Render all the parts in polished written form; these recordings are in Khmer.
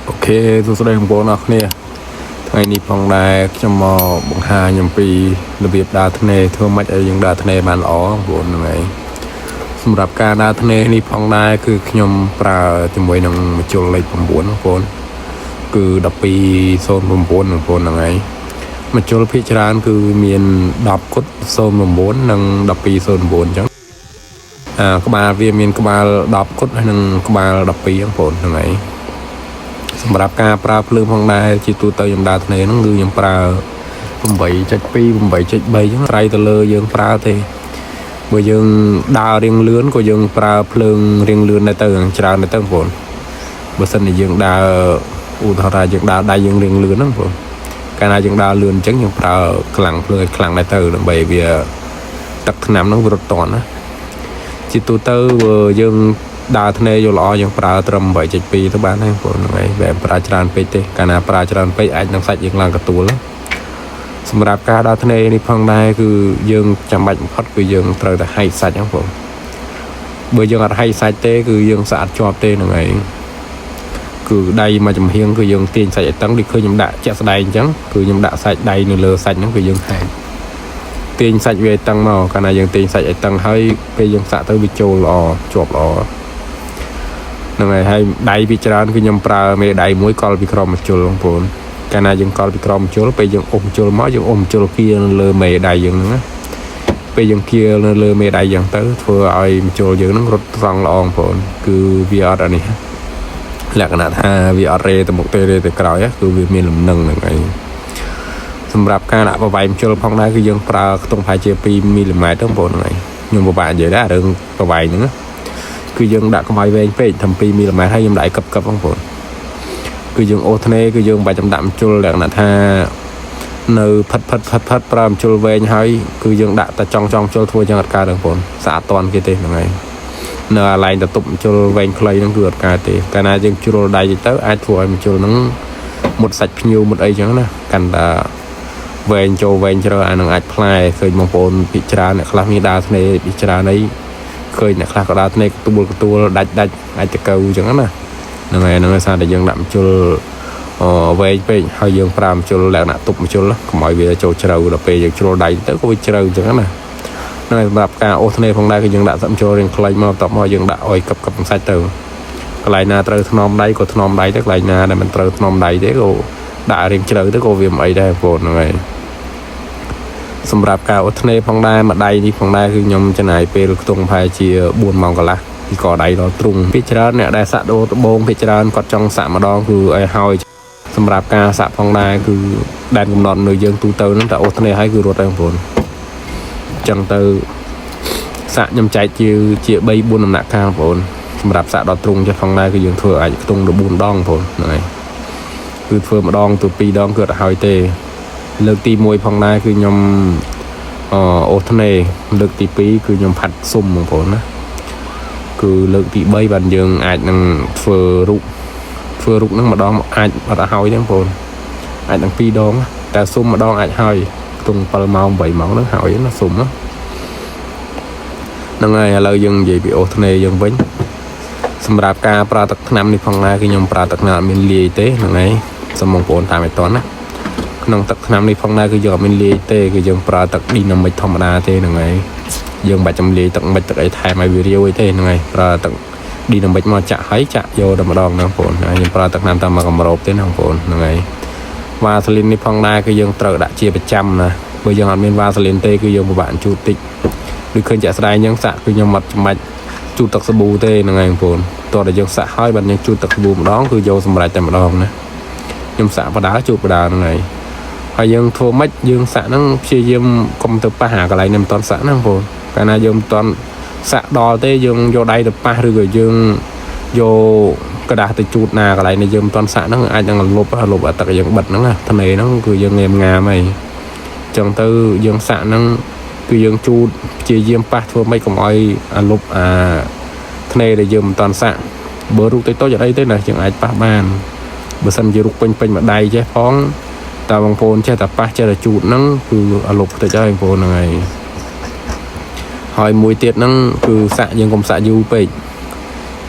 โอเคสุดแสดงบนออกเนี่ยថ្ងៃនេះផងដែរខ្ញុំមកបង្ហាញអំពីរបៀបដើរធ្នេធ្វើម៉េចឲ្យយើងដើរធ្នេបានល្អបងហ្នឹងហើយសម្រាប់ការដើរធ្នេនេះផងដែរគឺខ្ញុំប្រើជាមួយនឹងមជុលលេខ9បងប្អូនគឺ1209បងប្អូនហ្នឹងហើយមជុលភាគច្រើនគឺមាន10គុត09និង1209អញ្ចឹងក្បាលវាមានក្បាល10គុតហើយនិងក្បាល12បងប្អូនហ្នឹងហើយសម្រាប់ការប្រើភ្លើងផងដែរជាទូទៅខ្ញុំដើរធ្នេហ្នឹងគឺខ្ញុំប្រើ8.2 8.3អញ្ចឹងត្រៃទៅលើយើងប្រើទេបើយើងដើររៀងលឿនក៏យើងប្រើភ្លើងរៀងលឿនដែរទៅច្រើនដែរទៅបងប្អូនបើសិនជាយើងដើរឧទាហរណ៍ថាយើងដើរដៃយើងរៀងលឿនហ្នឹងបងប្អូនកាលណាយើងដើរលឿនអញ្ចឹងយើងប្រើខ្លាំងភ្លើងឲ្យខ្លាំងដែរទៅដើម្បីវាទឹកថ្នាំហ្នឹងវារត់តន់ណាជាទូទៅយើងដើរធ្នេយកល្អយើងប្រើត្រឹម 8.2 ទៅបានហើយបងប្អូនហ្នឹងហើយបែបប្រើច្រើនពេកទេកាលណាប្រើច្រើនពេកអាចនឹងសាច់យើងឡើងកទួលសម្រាប់ការដើរធ្នេនេះផងដែរគឺយើងចាំបាច់បំផុតគឺយើងត្រូវតែហែកសាច់ហ្នឹងបងប្អូនបើយើងអត់ហែកសាច់ទេគឺយើងសាក់ជាប់ទេហ្នឹងហើយគឺដៃមកចំហៀងគឺយើងទាញសាច់ឲ្យតឹងដូចឃើញខ្ញុំដាក់ជាក់ស្ដែងអញ្ចឹងគឺខ្ញុំដាក់សាច់ដៃនៅលើសាច់ហ្នឹងគឺយើងហែកទាញសាច់វាឲ្យតឹងមកកាលណាយើងទាញសាច់ឲ្យតឹងហើយពេលយើងសាក់ទៅវាចូលល្អជាប់ល្អហ្នឹងហើយដៃពីច្រើនគឺខ្ញុំប្រើមេដៃមួយកល់ពីក្រោមមជុលបងប្អូនកាលណាយើងកល់ពីក្រោមមជុលពេលយើងអុំមជុលមកយើងអុំមជុលគៀនៅលើមេដៃយើងហ្នឹងណាពេលយើងគៀនៅលើមេដៃយ៉ាងទៅធ្វើឲ្យមជុលយើងហ្នឹងរត់ត្រង់ល្អបងប្អូនគឺវាអត់អានេះលក្ខណៈថាវាអត់រេទៅមុខទេរេទៅក្រោយគឺវាមានលំនឹងហ្នឹងហើយសម្រាប់ការដាក់ប្រវែងមជុលផងដែរគឺយើងប្រើខ្ទង់ប្រហែលជា2មីលីម៉ែត្របងប្អូនហ្នឹងហើយខ្ញុំពិបាកនិយាយដែររឿងប្រវែងហ្នឹងគឺយើងដាក់ក្បាយវែងពេកធ្វើ2មីលីម៉ែត្រហើយខ្ញុំដាក់ឲ្យកឹបបងប្អូនគឺយើងអូសធ្នេគឺយើងមិនបាច់ចាំដាក់មជុលលក្ខណៈថានៅផិតប្រើមជុលវែងហើយគឺយើងដាក់តែចង់មជុលធ្វើយ៉ាងអត់កើតបងប្អូនស្អាតតន់គេទេហ្នឹងហើយនៅអាឡែងទៅទប់មជុលវែងខ្លីហ្នឹងគឺអត់កើតទេកាលណាយើងជ្រុលដៃទៅអាចធ្វើឲ្យមជុលហ្នឹងមុតសាច់ភ្ញៀវមុតអីចឹងណាកាន់តែវែងចូលវែងជ្រៅអានឹងអាចផ្លែឃើញបងប្អូនពិចារណាអ្នកខ្លះមានដើរធ្នេពិចារណាអីឃើញអ្នកខ្លះក៏ដើរធ្នេកទួលដាច់អាចទៅកៅអញ្ចឹងណាហ្នឹងហើយសារតែយើងដាក់មជុលវែងពេកហើយយើងប្រើមជុលលក្ខណៈទប់មជុលកុំឲ្យវាចូលជ្រៅដល់ពេលយើងជ្រុលដៃទៅក៏វាជ្រៅអញ្ចឹងណាហ្នឹងហើយសម្រាប់ការអូសធ្នេផងដែរគឺយើងដាក់សាក់មជុលរៀងខ្លីមកបន្ទាប់មកយើងដាក់ឲ្យកឹបសាច់ទៅកន្លែងណាត្រូវថ្នមដៃក៏ថ្នមដៃទៅកន្លែងណាដែលមិនត្រូវថ្នមដៃទេក៏ដាក់រៀងជ្រៅទៅក៏វាមិនអីដែរបងប្អូនហ្នឹងហើយសម្រាប់ការអូសធ្នេផងដែរមួយដៃនេះផងដែរគឺខ្ញុំចំណាយពេលខ្ទង់ប្រហែលជា4ម៉ោងកន្លះពីកដៃដល់ទ្រុងពីច្រើនអ្នកដែលសាក់ដូរត្បូងពីច្រើនគាត់ចង់សាក់ម្ដងគឺឲ្យហើយសម្រាប់ការសាក់ផងដែរគឺដែនកំណត់នៅយើងទូទៅហ្នឹងតែអូសធ្នេឲ្យគឺរត់ហើយបងប្អូនអញ្ចឹងទៅសាក់ខ្ញុំចែកជា3 4ដំណាក់កាលបងប្អូនសម្រាប់សាក់ដល់ទ្រុងចេះផងដែរគឺយើងធ្វើអាចខ្ទង់ទៅ4ដងបងប្អូនហ្នឹងហើយគឺធ្វើម្ដងទៅ2ដងគឺអត់ហើយទេលើកទី1ផងដែរគឺខ្ញុំអូសធ្នេលើកទី2គឺខ្ញុំផាត់ស៊ុំបងប្អូនណាគឺលើកទី3បានយើងអាចនឹងធ្វើរូបហ្នឹងម្ដងអាចអត់ហើយទេបងប្អូនអាចនឹង2ដងតែស៊ុំម្ដងអាចហើយខ្ទង់7ម៉ោង8ម៉ោងហ្នឹងហើយណាស៊ុំហ្នឹងហើយឥឡូវយើងនិយាយពីអូសធ្នេយើងវិញសម្រាប់ការប្រើទឹកថ្នាំនេះផងដែរគឺខ្ញុំប្រើទឹកថ្នាំអត់មានលាយទេហ្នឹងហើយសូមបងប្អូនតាមឲ្យតន់ណាក្នុងទឹកថ្នាំនេះផងដែរគឺយើងអត់មានលាយទេគឺយើងប្រើទឹកឌីណាមិកធម្មតាទេហ្នឹងហើយយើងមិនបាច់ចំលាយទឹកមិចទឹកអីថែមឲ្យវារាវអីទេហ្នឹងហើយប្រើទឹកឌីណាមិកមកចាក់យកតែម្ដងណាបងប្អូនហើយយើងប្រើទឹកថ្នាំតាមមកកម្របទេណាបងប្អូនហ្នឹងហើយវ៉ាសាលីននេះផងដែរគឺយើងត្រូវដាក់ជាប្រចាំណាបើយើងអត់មានវ៉ាសាលីនទេគឺយើងពិបាកជូតតិចដូចឃើញចាក់ស្ដែងអញ្ចឹងសាក់គឺខ្ញុំអត់ចាំបាច់ជូតទឹកសាប៊ូទេហ្នឹងហើយបងប្អូនតោះតែយើងសាក់ហើយបានយើងជូតទឹកសាប៊ូម្ដងគឺយកសម្រាប់តែម្ដងណាខ្ញុំសាក់បដាជូតបដាហ្នឹងហើយយើងធ្វើម៉េចយើងសាក់ហ្នឹងព្យាយាមកុំទៅប៉ះអាកន្លែងនេះមិនតន់សាក់ហ្នឹងបងប្អូនកាលណាយើងមិនតន់សាក់ដល់ទេយើងយកដៃទៅប៉ះឬក៏យើងយកกระดาษទៅជូតណាកន្លែងនេះយើងមិនតន់សាក់ហ្នឹងអាចនឹងលុបអាទឹកយើងបិទហ្នឹងធ្នេហ្នឹងគឺយើងងាមហើយអញ្ចឹងទៅយើងសាក់ហ្នឹងគឺយើងជូតព្យាយាមប៉ះធ្វើម៉េចកុំឲ្យអាលុបអាធ្នេដែលយើងមិនតន់សាក់បើរូបតូចអត់អីទេណាយើងអាចប៉ះបានបើសិនជារូបពេញមួយដៃចេះផងតើបងប្អូនចេះតែប៉ះចេះតែជូតហ្នឹងគឺអាលុបតិចហើយបងប្អូនហ្នឹងហើយមួយទៀតហ្នឹងគឺសាក់យើងកុំសាក់យូរពេក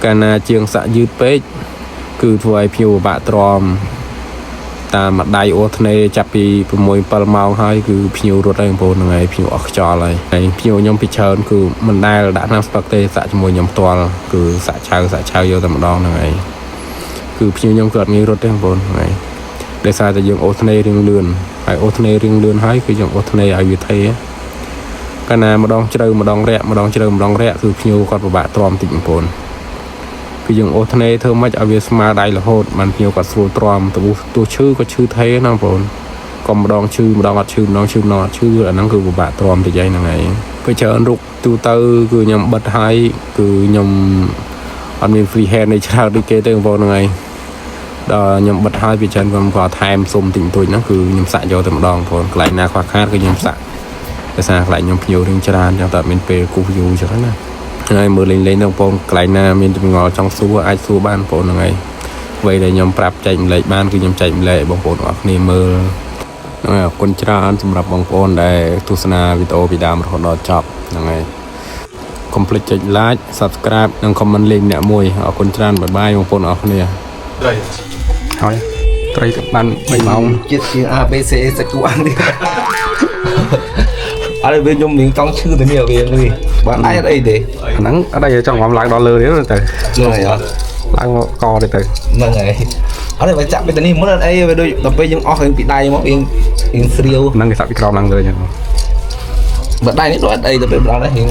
កាលណាជាងសាក់យឺតពេក cứ thôi phiêu bạ tròn ta mặt đầy ô thề chặt bị mùi bờ màu hay cứ phiêu rồi đây bồn ngày phiêu ở trò lại này phiêu nhóm bị chơn cứ mình đây đã làm sport tê xạ cho mùi nhóm toàn cứ xạ chào vô tầm đòn này cứ phiêu nhóm cợt như rồi đây bồn này để sao ta dùng ô thề riêng lươn hay ô thề riêng lươn hay cứ dùng ô thề ở việt thế cái nào mà đong chơi mà đong rẽ cứ phiêu còn bạ tròn tỉnh bồn cứ dùng ô thề thơm mấy ở việt mà đây là hốtมันnhiềuกับสูตรอมตัวชื่อก็ชื่อเทนะผมก็มาดองชื่อมาดองอัดชื่อน้องชื่อนอชื่ออันนั้นคือบาตรอมแต่ใจยังไงไปเจออันรุกตูเตอร์คือยำบัดไฮคือยำอันมีฟรีแฮนในชาติเกตเตอร์ผมยังไงดอยำบัดไฮไปเจอกันกว่าไทม์สมติ่งตัวนั่นคือยำสะโยแต่มาดองผมกลายนาควาคาดคือยำสะแต่สากลายยำพิวถึงชราญจังแต่เป็นเปรกูพิวจังนะไงมือเล่นๆต้องไกลหน้ามีตัวงอจังสู้ไอ้สู้บ้านโปนยังไงไว้ได้ยำปรับใจมันเลยบ้านคือยำใจมันเลยบางโปนออกนี่มือนั่นแหละคนชราสำหรับบางโปนได้ทุสนาวิดีโอพิดามคนรอจับยังไงคอมพลีทไลค์ subscribe นั่งคอมเมนต์ลิงก์เนี่ยมวยเอาคนชราบายบายบางโปนออกเนี่ยเฮ้ยไตรบ้านไม่เมาจิตเสียง ABC สักวันดิอะไรเป็นยมหนิงต้องชื่อตัวนี้เอาเองเลยบ้านไอ้อะไรเด็ก นั่งอะไรจังหวะล้างดอลเลยเนี่ยแต่ นั่นไงอ่ะ ล้างคอเลยแต่นั่นไงอะไรไปจับไปตัวนี้เมื่อไอ้ไปดูต่อไปยังออกเองปีได้มั้งเองเสียวนั่งกับสับอีกรอบนั่งเลยอย่างแบบได้นิดหน่อยไอ้ต่อไปเราได้เห็น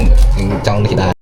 จังที่ได้